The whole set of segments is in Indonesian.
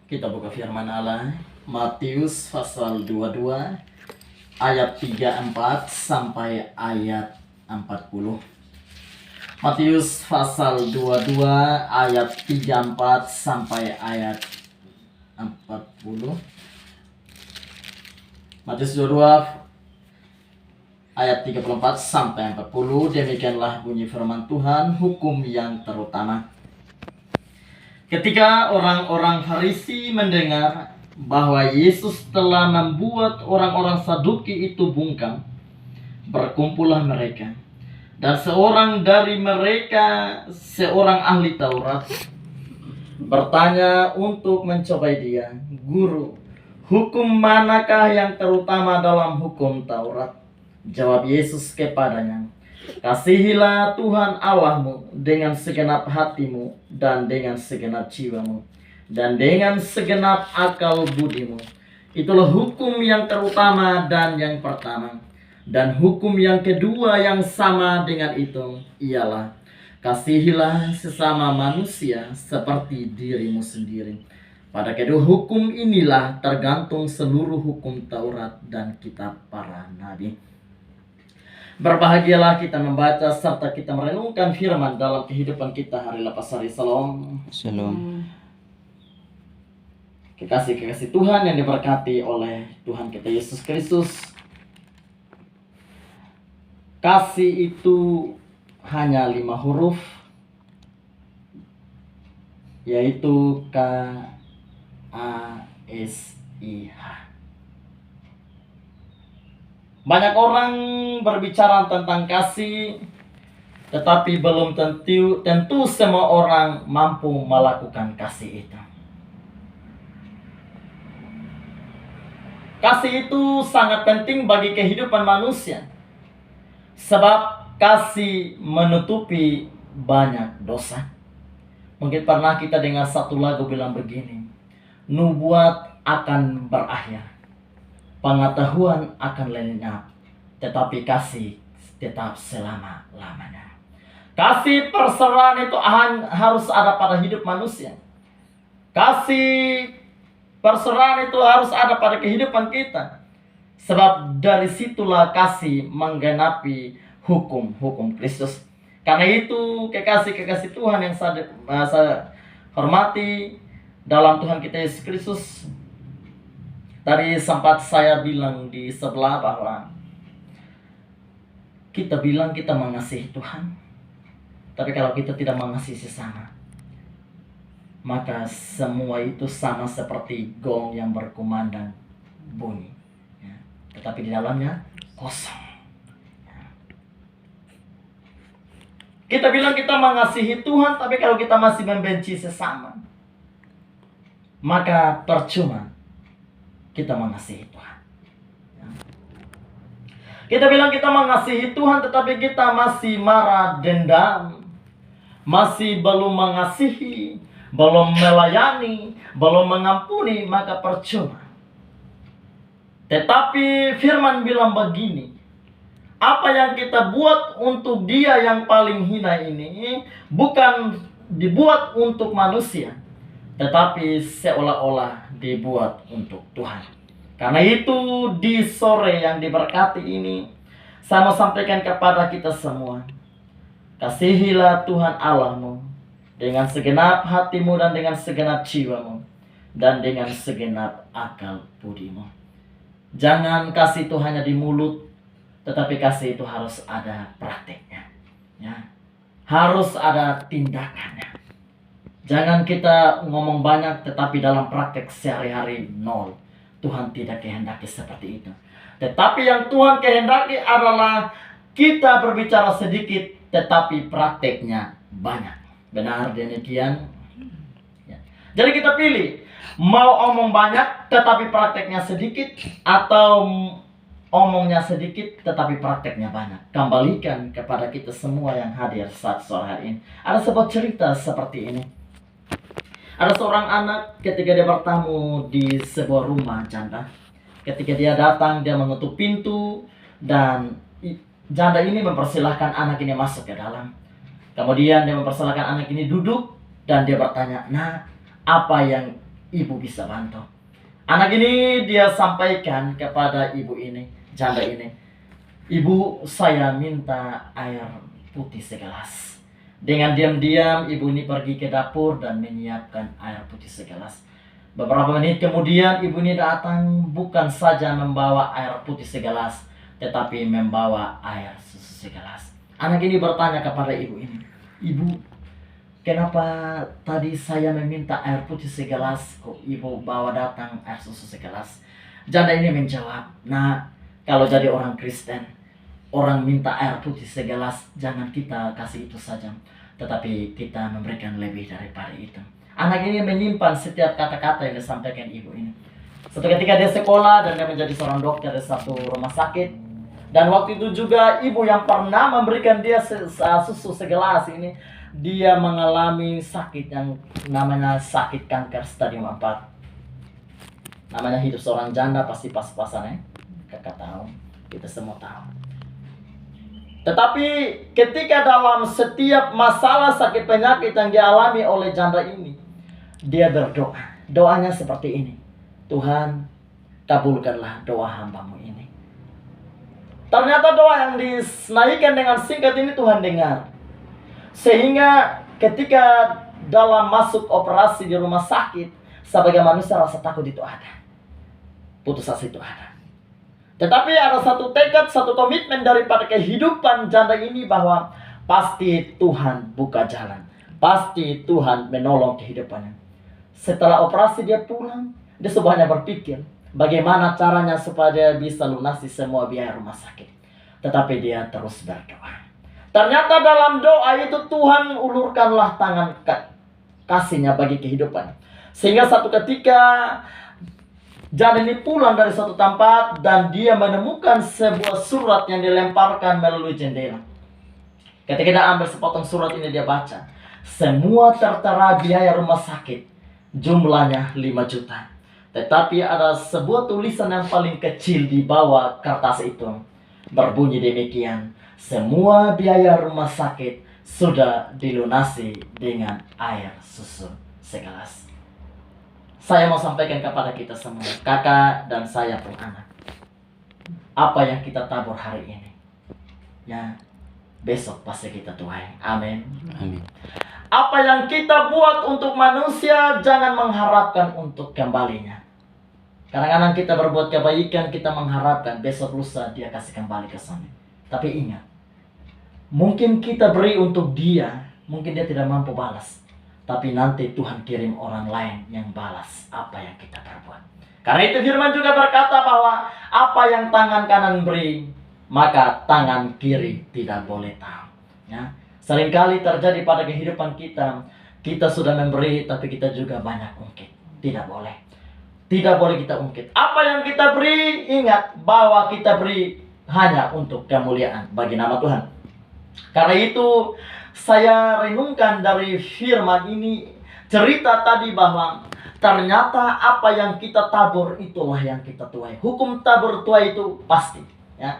Kita buka firman Allah, Matius pasal 22 ayat 34 sampai ayat 40. Matius pasal 22 ayat 34 sampai ayat 40. Matius 22 ayat 34 sampai 40. Demikianlah bunyi firman Tuhan, hukum yang terutama. Ketika orang-orang Farisi mendengar bahwa Yesus telah membuat orang-orang Saduki itu bungkam, berkumpullah mereka. Dan seorang dari mereka, seorang ahli Taurat, bertanya untuk mencobai dia, "Guru, hukum manakah yang terutama dalam hukum Taurat?" Jawab Yesus kepadanya, "Kasihilah Tuhan Allahmu dengan segenap hatimu dan dengan segenap jiwamu dan dengan segenap akal budimu. Itulah hukum yang terutama dan yang pertama. Dan hukum yang kedua yang sama dengan itu ialah, kasihilah sesama manusia seperti dirimu sendiri. Pada kedua hukum inilah tergantung seluruh hukum Taurat dan kitab para nabi." Berbahagialah kita membaca serta kita merenungkan firman dalam kehidupan kita hari lepas hari. Salam. Shalom. Kekasih-kekasih Tuhan yang diberkati oleh Tuhan kita Yesus Kristus. Kasih itu hanya 5 huruf, yaitu K-A-S-I-H. Banyak orang berbicara tentang kasih, tetapi belum tentu semua orang mampu melakukan kasih itu. Kasih itu sangat penting bagi kehidupan manusia, sebab kasih menutupi banyak dosa. Mungkin pernah kita dengar satu lagu bilang begini, "Nubuat akan berakhir, pengetahuan akan lenyap, tetapi kasih tetap selama-lamanya." Kasih perserahan itu harus ada pada hidup manusia. Kasih perserahan itu harus ada pada kehidupan kita. Sebab dari situlah kasih menggenapi hukum-hukum Kristus. Karena itu kekasih-kekasih Tuhan yang saya hormati dalam Tuhan kita Yesus Kristus. Tadi sempat saya bilang di sebelah bahwa kita bilang kita mengasihi Tuhan, tapi kalau kita tidak mengasihi sesama, maka semua itu sama seperti gong yang berkumandang bunyi, ya, tetapi di dalamnya kosong. Ya. Kita bilang kita mengasihi Tuhan, tapi kalau kita masih membenci sesama, maka percuma kita mengasihi Tuhan. Ya. Kita bilang kita mengasihi Tuhan, tetapi kita masih marah, dendam, masih belum mengasihi, belum melayani, belum mengampuni, maka percuma. Tetapi firman bilang begini, apa yang kita buat untuk dia yang paling hina ini bukan dibuat untuk manusia, tetapi seolah-olah dibuat untuk Tuhan. Karena itu di sore yang diberkati ini, saya mau sampaikan kepada kita semua, kasihilah Tuhan Allahmu dengan segenap hatimu dan dengan segenap jiwamu dan dengan segenap akal budimu. Jangan kasih itu hanya di mulut, tetapi kasih itu harus ada prakteknya, ya. Harus ada tindakannya. Jangan kita ngomong banyak tetapi dalam praktek sehari-hari nol. Tuhan tidak kehendaki seperti itu. Tetapi yang Tuhan kehendaki adalah kita berbicara sedikit tetapi prakteknya banyak. Benar demikian? Ya. Jadi kita pilih, mau omong banyak tetapi prakteknya sedikit, atau omongnya sedikit tetapi prakteknya banyak. Kembalikan kepada kita semua yang hadir saat sore hari ini. Ada sebuah cerita seperti ini. Ada seorang anak ketika dia bertamu di sebuah rumah janda. Ketika dia datang, dia mengetuk pintu dan janda ini mempersilahkan anak ini masuk ke dalam. Kemudian dia mempersilahkan anak ini duduk dan dia bertanya, "Nah, apa yang ibu bisa bantu. Anak ini dia sampaikan kepada ibu ini, janda ini, "Ibu, saya minta air putih segelas." Dengan diam-diam ibu ini pergi ke dapur dan menyiapkan air putih segelas. Beberapa menit kemudian ibu ini datang, bukan saja membawa air putih segelas, tetapi membawa air susu segelas. Anak ini bertanya kepada ibu ini, "Ibu, kenapa tadi saya meminta air putih segelas, kok ibu bawa datang air susu segelas?" Janda ini menjawab, "Nah, kalau jadi orang Kristen, orang minta air putih segelas, jangan kita kasih itu saja, tetapi kita memberikan lebih daripada itu." Anak ini menyimpan setiap kata-kata yang disampaikan ibu ini. Suatu ketika dia sekolah dan dia menjadi seorang dokter di satu rumah sakit. Dan waktu itu juga ibu yang pernah memberikan dia susu segelas ini, dia mengalami sakit yang namanya sakit kanker stadium 4. Namanya hidup seorang janda pasti pas-pasan ya. Kakak tahu, kita semua tahu. Tetapi ketika dalam setiap masalah sakit penyakit yang dialami oleh janda ini, dia berdoa. Doanya seperti ini, "Tuhan, kabulkanlah doa hambamu ini." Ternyata doa yang dinaikkan dengan singkat ini Tuhan dengar. Sehingga ketika dalam masuk operasi di rumah sakit, sebagai manusia rasa takut itu ada. Putus asa itu ada. Tetapi ada satu tekad, satu komitmen daripada kehidupan janda ini bahwa pasti Tuhan buka jalan. Pasti Tuhan menolong kehidupannya. Setelah operasi dia pulang, dia semuanya berpikir bagaimana caranya supaya dia bisa lunasi semua biaya rumah sakit. Tetapi dia terus berdoa. Ternyata dalam doa itu Tuhan ulurkanlah tangan kasih-Nya bagi kehidupan. Sehingga satu ketika janda ini pulang dari suatu tempat dan dia menemukan sebuah surat yang dilemparkan melalui jendela. Ketika dia ambil sepotong surat ini dia baca, semua tertera biaya rumah sakit. Jumlahnya 5 juta. Tetapi ada sebuah tulisan yang paling kecil di bawah kertas itu. Berbunyi demikian, semua biaya rumah sakit sudah dilunasi dengan air susu segelas. Saya mau sampaikan kepada kita semua, kakak dan saya pun anak. Apa yang kita tabur hari ini, ya besok pasti kita tuai. Amin. Amin. Apa yang kita buat untuk manusia, jangan mengharapkan untuk kembalinya. Kadang-kadang kita berbuat kebaikan, kita mengharapkan besok lusa dia kasih kembali ke sana. Tapi ingat, mungkin kita beri untuk dia, mungkin dia tidak mampu balas. Tapi nanti Tuhan kirim orang lain yang balas apa yang kita perbuat. Karena itu firman juga berkata bahwa apa yang tangan kanan beri, maka tangan kiri tidak boleh tahu. Ya. Seringkali terjadi pada kehidupan kita, kita sudah memberi tapi kita juga banyak ungkit. Tidak boleh. Tidak boleh kita ungkit. Apa yang kita beri, ingat bahwa kita beri hanya untuk kemuliaan bagi nama Tuhan. Karena itu saya renungkan dari firman ini, cerita tadi bahwa ternyata apa yang kita tabur itulah yang kita tuai. Hukum tabur tuai itu pasti. Ya.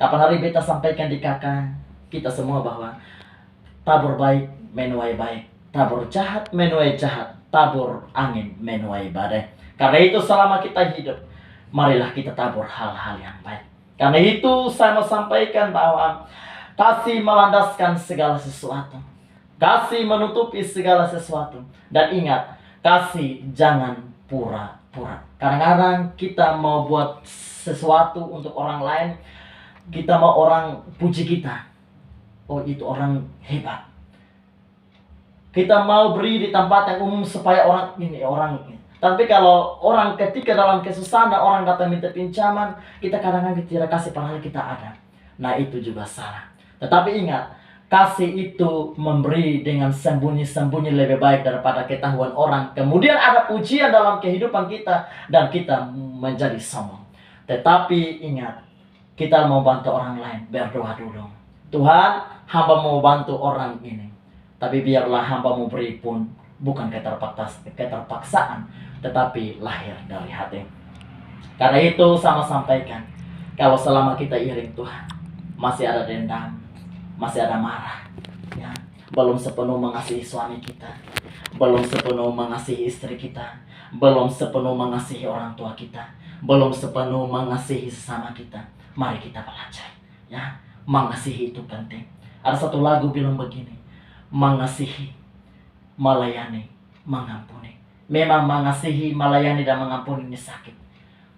Kapan hari beta sampaikan di kakak kita semua bahwa tabur baik menuai baik, tabur jahat menuai jahat, tabur angin menuai badai. Karena itu selama kita hidup, marilah kita tabur hal-hal yang baik. Karena itu saya mau sampaikan bahwa kasih melandaskan segala sesuatu, kasih menutupi segala sesuatu. Dan ingat, kasih jangan pura-pura. Kadang-kadang kita mau buat sesuatu untuk orang lain, kita mau orang puji kita. Oh, itu orang hebat. Kita mau beri di tempat yang umum supaya orang ini, orang ini. Tapi kalau orang ketika dalam kesusahan orang datang minta pinjaman, kita kadang-kadang tidak kasih padahal kita ada. Nah, itu juga salah. Tetapi ingat, kasih itu memberi dengan sembunyi-sembunyi lebih baik daripada ketahuan orang. Kemudian ada pujian dalam kehidupan kita dan kita menjadi sombong. Tetapi ingat, kita mau bantu orang lain, berdoa dulu. Tuhan, hamba mau bantu orang ini. Tapi biarlah hamba mau beri pun bukan keterpaksaan, tetapi lahir dari hati. Karena itu sama sampaikan, kalau selama kita iring Tuhan, masih ada dendam, masih ada marah, ya, belum sepenuh mengasihi suami kita, belum sepenuh mengasihi istri kita, belum sepenuh mengasihi orang tua kita, belum sepenuh mengasihi sesama kita. Mari kita belajar, ya. Mengasihi itu penting. Ada satu lagu bilang begini, mengasihi, melayani, mengampuni. Memang mengasihi, melayani, dan mengampuni ini sakit.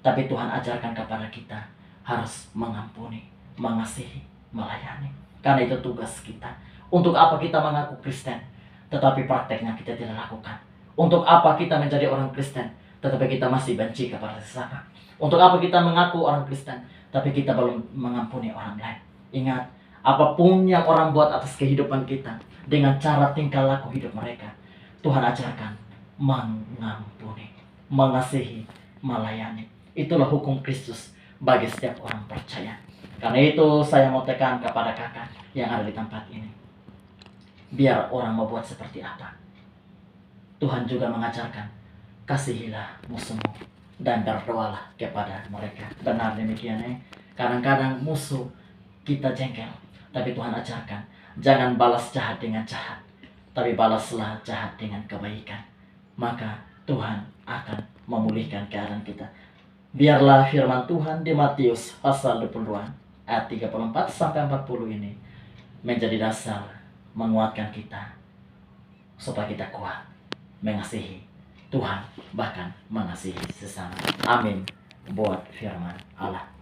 Tapi Tuhan ajarkan kepada kita harus mengampuni, mengasihi, melayani. Karena itu tugas kita. Untuk apa kita mengaku Kristen, tetapi prakteknya kita tidak lakukan? Untuk apa kita menjadi orang Kristen, tetapi kita masih benci kepada sesama? Untuk apa kita mengaku orang Kristen, tapi kita belum mengampuni orang lain? Ingat, apapun yang orang buat atas kehidupan kita, dengan cara tingkah laku hidup mereka, Tuhan ajarkan mengampuni, mengasihi, melayani. Itulah hukum Kristus bagi setiap orang percaya. Karena itu saya mau tekan kepada kakak yang ada di tempat ini. Biar orang mau buat seperti apa, Tuhan juga mengajarkan, kasihilah musuhmu dan berdoalah kepada mereka. Benar demikian ya. Kadang-kadang musuh kita jengkel, tapi Tuhan ajarkan, jangan balas jahat dengan jahat, tapi balaslah jahat dengan kebaikan. Maka Tuhan akan memulihkan keadaan kita. Biarlah firman Tuhan di Matius pasal 22 ayat 34 sampai 40 ini menjadi dasar menguatkan kita supaya kita kuat mengasihi Tuhan, bahkan mengasihi sesama. Amin. Buat firman Allah.